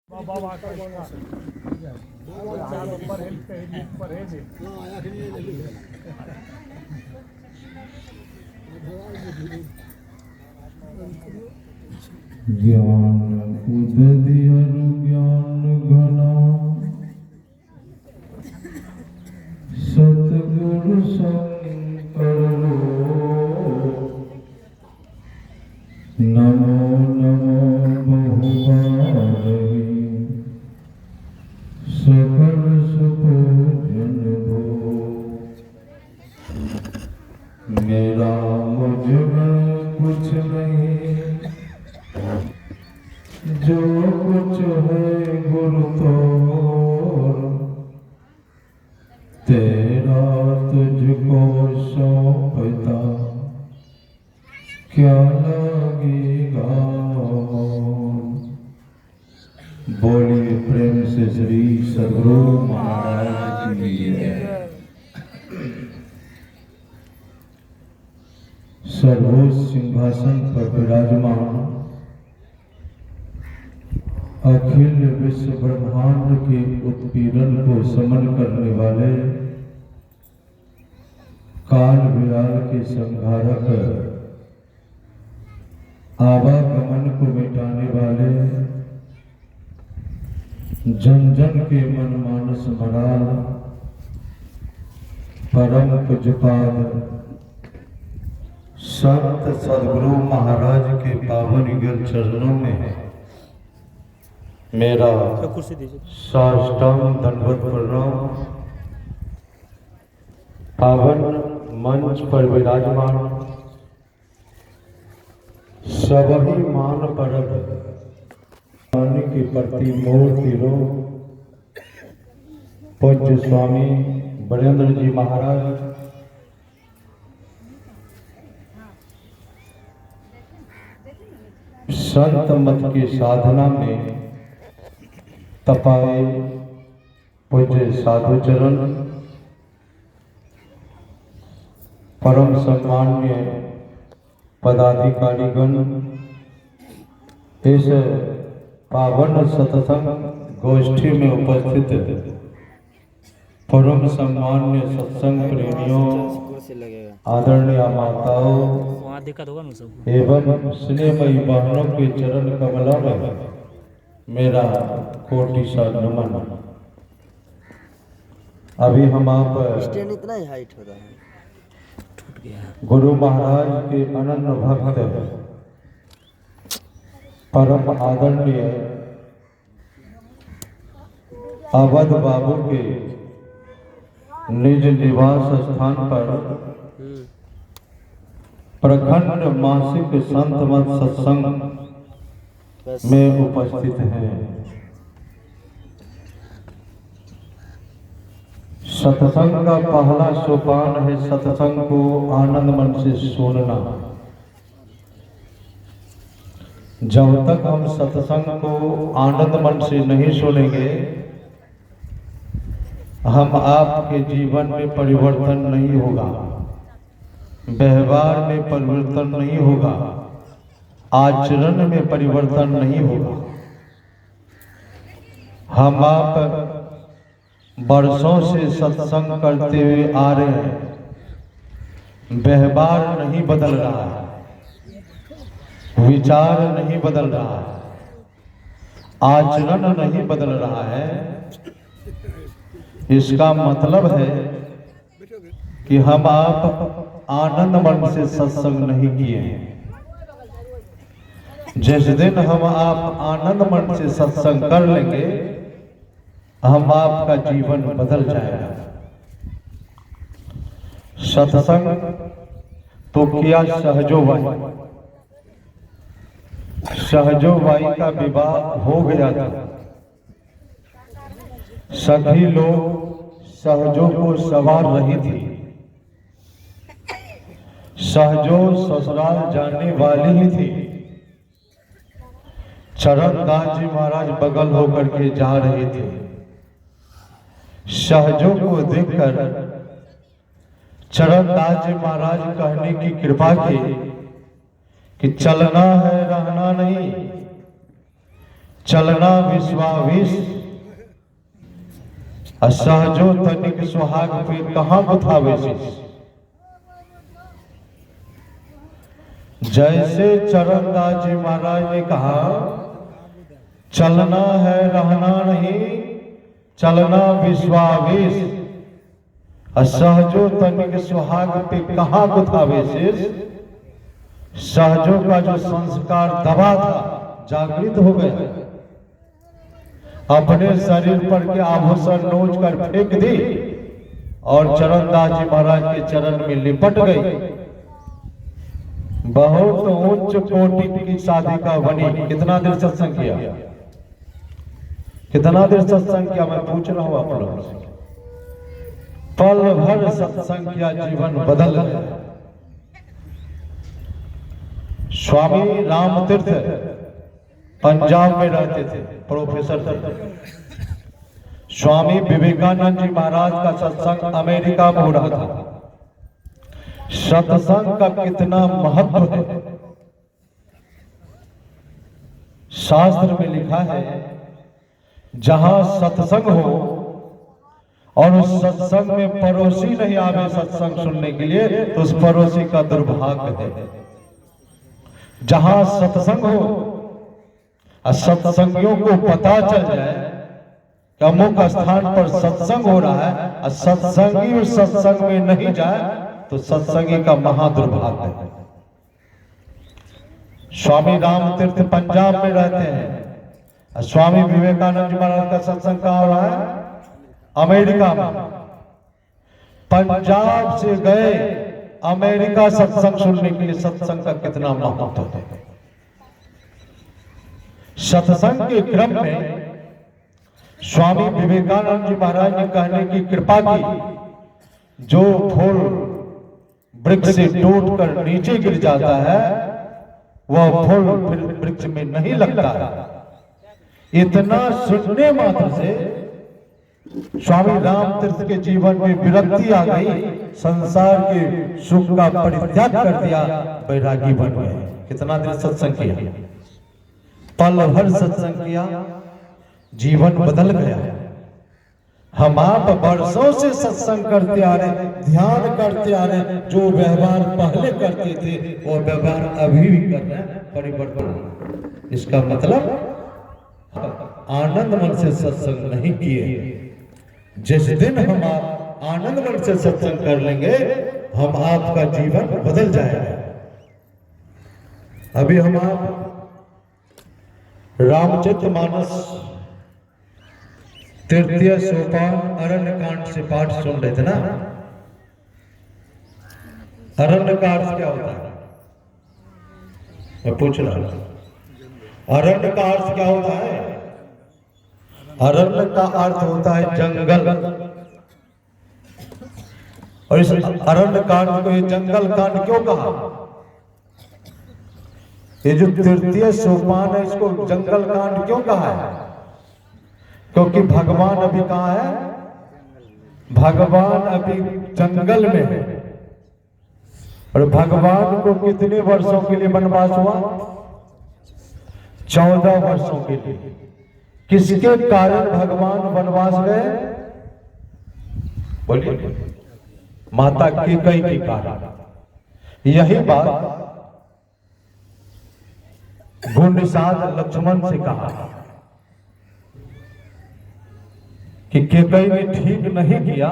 बाबा का चारों पर है कहीं पर है जी ज्ञान उदय ज्ञान घना सतगुरु शंकर नमो नमो बहुबारही सकल सुपूजन भो। मेरा मुझ में कुछ नहीं, जो कुछ है गुरु तो तेरा तुझको सौंपता क्या लगेगा। बोलिए प्रेम से श्री सद्गुरु महाराज की जय। सर्वोच्च सिंहासन पर विराजमान अखिल विश्व ब्रह्मांड के उत्पीड़न को समन करने वाले काल विराल के संहारक आवागमन को मिटाने वाले जन जन के मन मानस मराल परम पूज्यपाद संत सद्गुरु महाराज के पावन युगल चरणों में मेरा साष्टांग दंडवत प्रणाम। पावन मंच पर विराजमान सभी मान परद की प्रति मूर्ति रूप पूज्य स्वामी बरेंद्र जी महाराज संत मत की साधना में तपाए पूज्य साधु चरण परम सम्मान्य पदाधिकारीगण इस पावन सत्संग गोष्ठी में उपस्थित परम सम्मान्य सत्संग प्रेमियों, आदरणीय माताओं एवं स्नेहमयी बहनों के चरण कमलों में मेरा कोटि सा नमन। अभी हम आप स्टैंड इतना ही हाइट हो रहा है। गुरु महाराज के अनन्य भक्त परम आदरणीय अवध बाबू के निज निवास स्थान पर प्रखंड मासिक संत मत सत्संग में उपस्थित हैं। सत्संग का पहला सोपान है सत्संग को आनंद मन से सुनना। जब तक हम सत्संग को आनंद मन से नहीं सुनेंगे हम आपके जीवन में परिवर्तन नहीं होगा, व्यवहार में परिवर्तन नहीं होगा, आचरण में परिवर्तन नहीं होगा। हम आप वर्षों से सत्संग करते हुए आ रहे हैं, व्यवहार नहीं बदल रहा है, विचार नहीं बदल रहा है, आचरण नहीं बदल रहा है। इसका मतलब है कि हम आप आनंद मन से सत्संग नहीं किए हैं। जिस दिन हम आप आनंद मन से सत्संग कर लेंगे हम आपका जीवन बदल जाएगा। सत्संग तो किया सहजोबाई का विवाह हो गया था। सभी लोग सहजों को सवार रही थी। सहजो ससुराल जाने वाली ही थी। चरणदास जी महाराज बगल होकर के जा रहे थे। सहजों को देखकर चरणदास जी महाराज कहने की कृपा की कि चलना है रहना नहीं, चलना विश्वाविश असहजो तनिक सुहाग फिर कहाँ गुथावे शीश। जैसे चरणदास जी महाराज ने कहा चलना है रहना नहीं, चलना विश्वावेश असहजो तनिक सुहाग पे कहाँ गुथावे शीश। सहजों का जो संस्कार दबा था जागृत हो गया, अपने शरीर पर के आभूषण नोच कर फेंक दी और चरणदास जी महाराज के चरण में लिपट गई। बहुत उच्च कोटि की साधिका बनी। कितना देर सत्संग किया, कितना देर सत्संग किया, मैं पूछ रहा हूं आप लोगों से। पल भर सत्संग किया, जीवन बदल गया। स्वामी रामतीर्थ पंजाब में रहते थे, प्रोफेसर थे। स्वामी विवेकानंद जी महाराज का सत्संग अमेरिका में हो रहा था। सत्संग का कितना महत्व है, शास्त्र में लिखा है जहां सत्संग हो और उस सत्संग में पड़ोसी नहीं आवे सत्संग सुनने के लिए, तो उस पड़ोसी का दुर्भाग्य है। जहां सत्संग हो और सत्संगियों को पता चल जाए कि अमुक स्थान पर सत्संग हो रहा है और सत्संगी उस सत्संग में नहीं जाए, तो सत्संगी का महादुर्भाग्य है। स्वामी रामतीर्थ पंजाब में रहते हैं और स्वामी विवेकानंद जी महाराज का सत्संग कहाँ हो रहा है? अमेरिका में। पंजाब से गए अमेरिका सत्संग सुनने के लिए। सत्संग का कितना महत्व है। सत्संग के क्रम में स्वामी विवेकानंद जी महाराज ने कहने की कृपा की, जो फूल वृक्ष से टूटकर नीचे गिर जाता है वह फूल फिर वृक्ष में नहीं लगता है। इतना सुनने मात्र से स्वामी रामतीर्थ के जीवन में विरक्ति आ गई, संसार के सुख का परित्याग कर दिया, बैरागी बन गए। कितना देर सत्संग किया, पल भर सत्संग किया, जीवन बदल गया। हम आप वर्षों से सत्संग करते आ रहे, ध्यान करते आ रहे, जो व्यवहार पहले करते थे वो व्यवहार अभी भी कर रहे हैं, परिवर्तन। इसका मतलब आनंद मन से सत्संग नहीं किए। जिस दिन हम आप आनंद मन से सत्संग कर लेंगे, हम आपका जीवन बदल जाएगा। अभी हम आप रामचरितमानस तृतीय सोपान अरण्य कांड से पाठ सुन रहे थे ना। अरण्य का अर्थ क्या होता है, मैं पूछ रहा हूं। अरण्य का अर्थ क्या होता है? अरण्य का अर्थ होता है जंगल। और इस अरण्य कांड को ये जंगल कांड क्यों कहा? ये जो तृतीय सोपान है इसको जंगल कांड क्यों कहा है? क्योंकि भगवान अभी कहाँ है? भगवान अभी जंगल में है। और भगवान को कितने वर्षों के लिए वनवास हुआ? 14 वर्षों के लिए। किसके कारण भगवान वनवास गए? बोलिए। माता कैकेयी के कारण। यही बात गुणनिषाद लक्ष्मण से कहा कि कैकेयी ने ठीक नहीं किया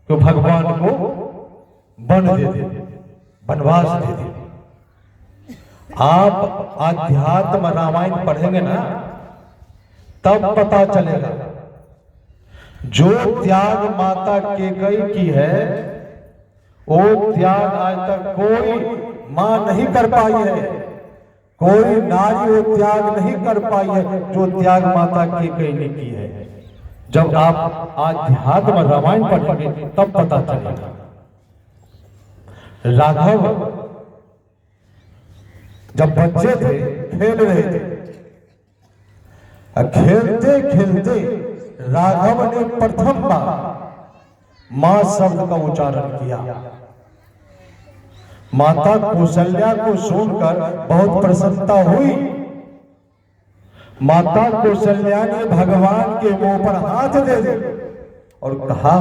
तो भगवान को वन दे दे, वनवास दे दे। आप आध्यात्म रामायण पढ़ेंगे ना, तब पता चलेगा जो त्याग माता कैकेयी की है वो त्याग आज तक कोई मां नहीं कर पाई है, कोई नारी वो त्याग नहीं कर पाई है जो त्याग माता कैकेयी ने की है। जब आप आध्यात्म रामायण पढ़ेंगे तब पता चलेगा। राघव जब बच्चे थे, खेल रहे थे, खेलते खेलते राघव ने प्रथम बार मां शब्द का उच्चारण किया। माता कौशल्या को सुनकर बहुत प्रसन्नता हुई। माता कौशल्या ने भगवान के मुंह पर हाथ दे दिया और कहा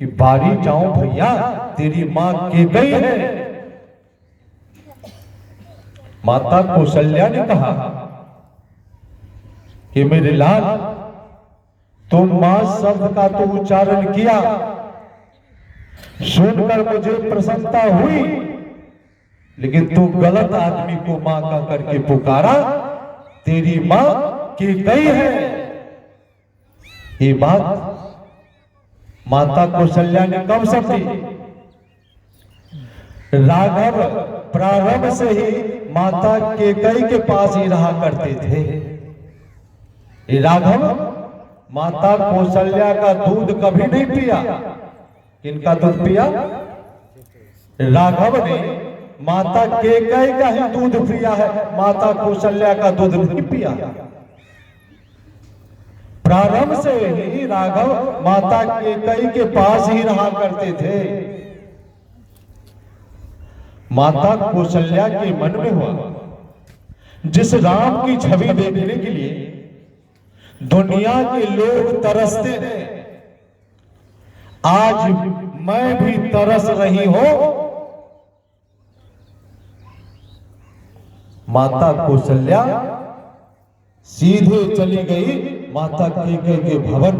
कि बारी जाऊं भैया, तेरी मां कैकेयी है। माता कौशल्या ने कहा कि मेरे लाल, तुम मां शब्द का तो उच्चारण किया, सुनकर मुझे प्रसन्नता हुई, लेकिन तू गलत आदमी को मां का करके पुकारा। तेरी मां कैकेयी है। ये बात माता कौशल्या ने कब समझी? राघव प्रारंभ से ही माता कैकेयी के पास ही रहा करते थे। ये राघव माता कौशल्या का दूध कभी नहीं पिया। किनका दूध पिया? राघव ने माता कैकेयी का ही दूध पिया है, माता कौशल्या का दूध नहीं पिया। प्रारंभ से ही राघव माता कैकेयी के पास ही रहा करते थे। माता कौशल्या के मन में हुआ, जिस राम की छवि देखने के लिए दुनिया के लोग तरसते हैं, आज मैं भी तरस रही हूं। माता कौशल्या सीधे चली गई माता कैकेयी के भवन।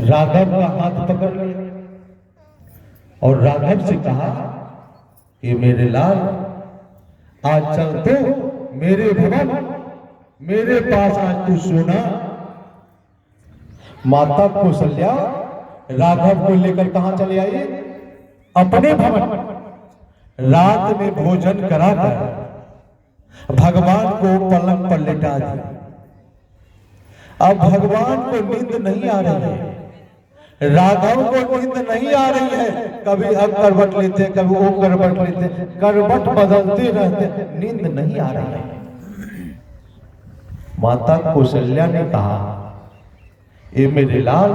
राघव का हाथ पकड़ लिया और राघव से कहा कि मेरे लाल, आज चल तो मेरे भवन, मेरे पास आज तू सोना। माता कौशल्या राघव को लेकर कहां चले आई? अपने भवन। रात में भोजन कराकर भगवान को पलंग पर लेटा दिया। अब भगवान को नींद नहीं आ रही है, राघव को नींद नहीं आ रही है। कभी अब करवट लेते, कभी वो करवट लेते, करवट बदलते रहते, नींद नहीं आ रही है। माता कौशल्या ने कहा, ए मेरे लाल,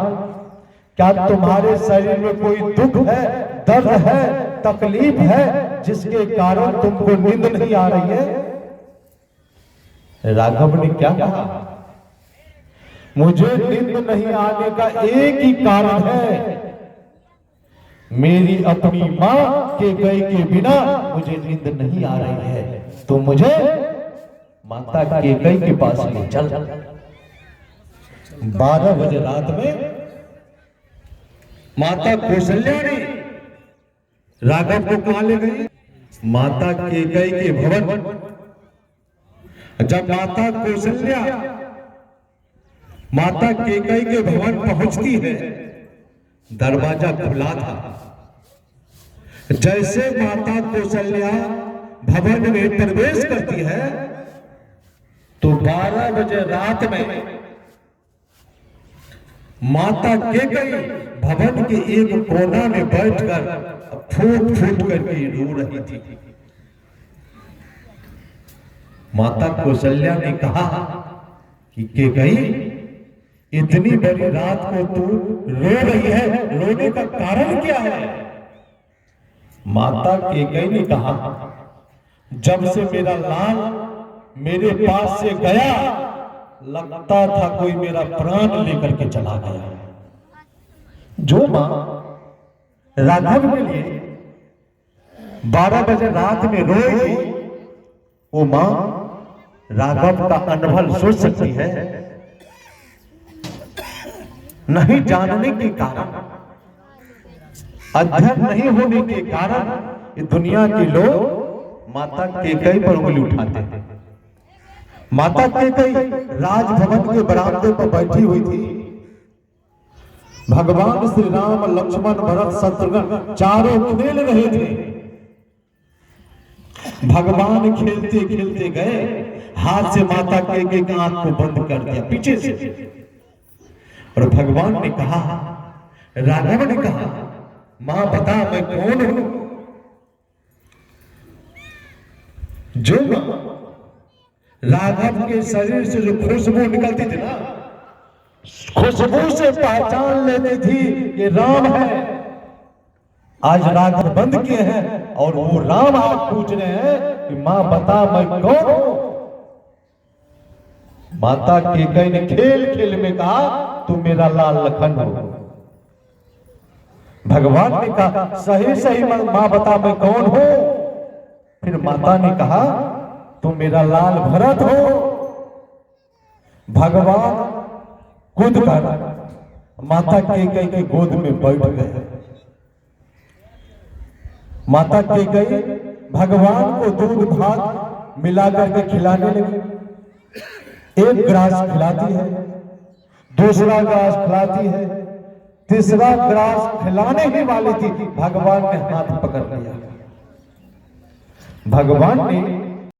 क्या तुम्हारे शरीर में कोई दुख है, दर्द है, तकलीफ है, जिसके कारण तुमको नींद नहीं आ रही है? राघव ने क्या कहा? मुझे नींद नहीं आने का एक ही कारण है, मेरी अपनी मां कैकेयी के बिना मुझे नींद नहीं आ रही है। तो मुझे माता कैकेयी के पास ले चल। 12 बजे रात में माता कौशल्या ने राघव को कहां ले गई? माता कैकेयी के भवन। जब माता कौशल्या माता कैकेयी के भवन पहुंचती है, दरवाजा खुला था। जैसे माता कौशल्या भवन में प्रवेश करती है तो 12 बजे रात में माता कैकेयी भवन के एक कोना में बैठकर फूट फूट करके रो रही थी। माता कौशल्या ने कहा कि कैकेयी, इतनी बड़ी रात को तू रो रही है, रोने का कारण क्या है? माता कैकेयी ने कहा, जब से मेरा लाल मेरे पास से गया, लगता था कोई मेरा प्राण लेकर के चला गया। जो मां राघव के लिए 12 बजे रात में रोई, वो मां राघव का अनबल सोच सकती है? नहीं जानने के कारण, अध्ययन नहीं होने के कारण ये दुनिया के लोग माता कैकेयी पर उंगली उठाते हैं। माता कैकेयी राजभवन के बरामदे पर बैठी हुई थी। भगवान श्री राम, लक्ष्मण, भरत, शत्रुघ्न चारों खेल रहे थे। भगवान खेलते खेलते गए, हाथ से माता कैकेयी की आंख को बंद कर दिया पीछे से, और भगवान ने कहा, राघव ने कहा, मां बता मैं कौन हूं? जो राघव के शरीर से जो खुशबू निकलती थी ना, खुशबू से पहचान लेती थी कि राम है। आज राघव बंद किए हैं और वो राम आप पूछ रहे हैं कि मां बता मैं कौन हूं? माता कैकेयी ने खेल खेल में कहा तू मेरा लाल लखन हो। भगवान ने कहा सही सही मां बता मैं कौन हूं। फिर माता ने कहा तू मेरा लाल भरत हो। भगवान कूद कर माता कैकेयी की गोद में बैठ गए। माता कैकेयी भगवान को दूध भात मिलाकर के खिलाने लगी। एक ग्रास खिलाती है, दूसरा ग्रास खिलाती है, तीसरा ग्रास खिलाने ही वाली थी, भगवान ने हाथ पकड़ लिया। भगवान ने